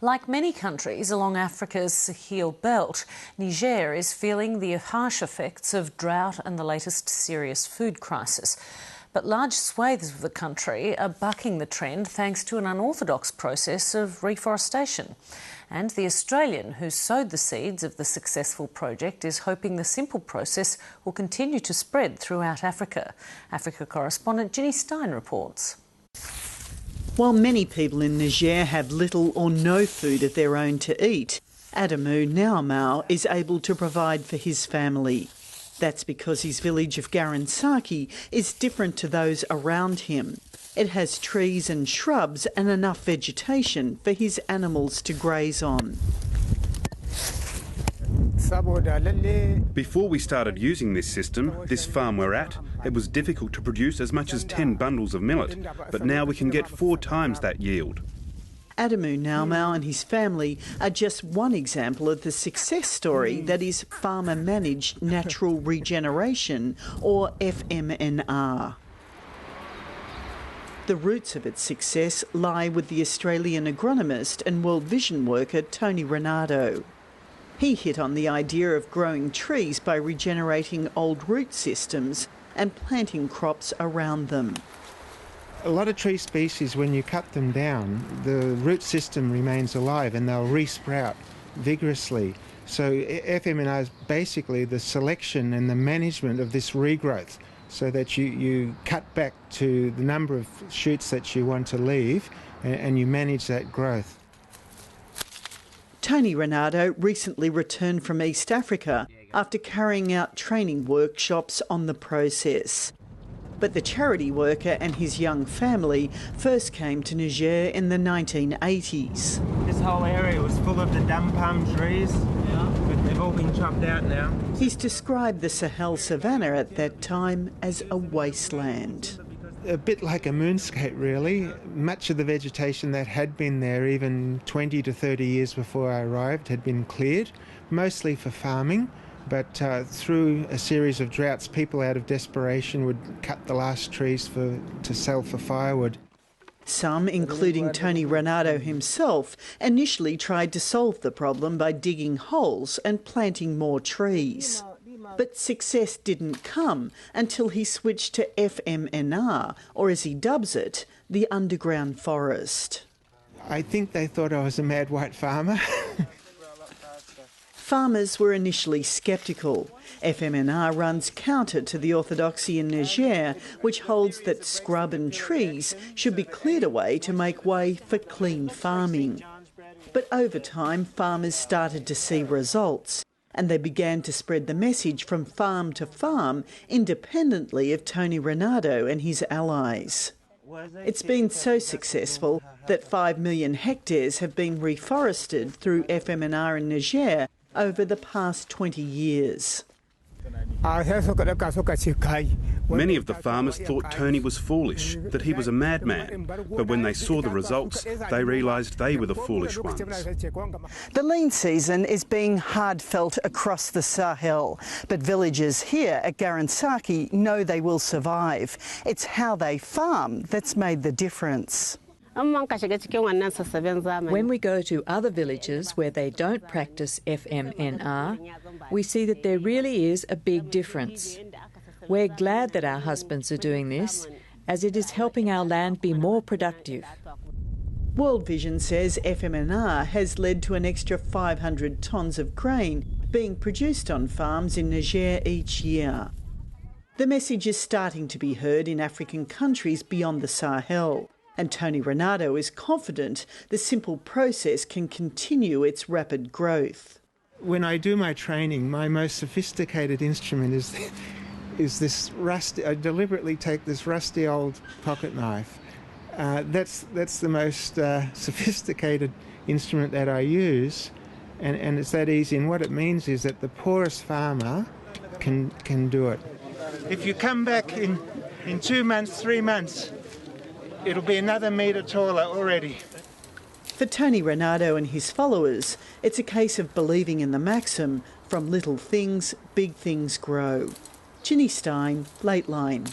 Like many countries along Africa's Sahel belt, Niger is feeling the harsh effects of drought and the latest serious food crisis. But large swathes of the country are bucking the trend thanks to an unorthodox process of reforestation. And the Australian who sowed the seeds of the successful project is hoping the simple process will continue to spread throughout Africa. Africa correspondent Ginny Stein reports. While many people in Niger have little or no food of their own to eat, Adamu Naumau is able to provide for his family. That's because his village of Garansaki is different to those around him. It has trees and shrubs and enough vegetation for his animals to graze on. Before we started using this system, this farm we're at, it was difficult to produce as much as 10 bundles of millet, but now we can get 4 times that yield. Adamu Naumau and his family are just one example of the success story that is farmer-managed natural regeneration, or FMNR. The roots of its success lie with the Australian agronomist and World Vision worker Tony Renato. He hit on the idea of growing trees by regenerating old root systems and planting crops around them. A lot of tree species, when you cut them down, the root system remains alive and they'll re-sprout vigorously. So FMNR is basically the selection and the management of this regrowth, so that you cut back to the number of shoots that you want to leave and you manage that growth. Tony Renato recently returned from East Africa after carrying out training workshops on the process. But the charity worker and his young family first came to Niger in the 1980s. This whole area was full of the dam palm trees, but they've all been chopped out now. He's described the Sahel savannah at that time as a wasteland. A bit like a moonscape, really. Much of the vegetation that had been there even 20 to 30 years before I arrived had been cleared, mostly for farming. But through a series of droughts, people out of desperation would cut the last trees to sell for firewood. Some, including Tony Renato himself, initially tried to solve the problem by digging holes and planting more trees. But success didn't come until he switched to FMNR, or as he dubs it, the underground forest. I think they thought I was a mad white farmer. Farmers were initially sceptical. FMNR runs counter to the orthodoxy in Niger, which holds that scrub and trees should be cleared away to make way for clean farming. But over time, farmers started to see results, and they began to spread the message from farm to farm, independently of Tony Renato and his allies. It's been so successful that 5 million hectares have been reforested through FMNR in Niger over the past 20 years. Many of the farmers thought Tony was foolish, that he was a madman. But when they saw the results, they realised they were the foolish ones. The lean season is being hard felt across the Sahel, but villagers here at Garansaki know they will survive. It's how they farm that's made the difference. When we go to other villages where they don't practice FMNR, we see that there really is a big difference. We're glad that our husbands are doing this, as it is helping our land be more productive. World Vision says FMNR has led to an extra 500 tonnes of grain being produced on farms in Niger each year. The message is starting to be heard in African countries beyond the Sahel. And Tony Renato is confident the simple process can continue its rapid growth. When I do my training, my most sophisticated instrument is this rusty. I deliberately take this rusty old pocket knife. That's the most sophisticated instrument that I use, and it's that easy. And what it means is that the poorest farmer can do it. If you come back in 2 months, 3 months, it'll be another metre taller already. For Tony Renato and his followers, it's a case of believing in the maxim, from little things, big things grow. Ginny Stein, Late Line.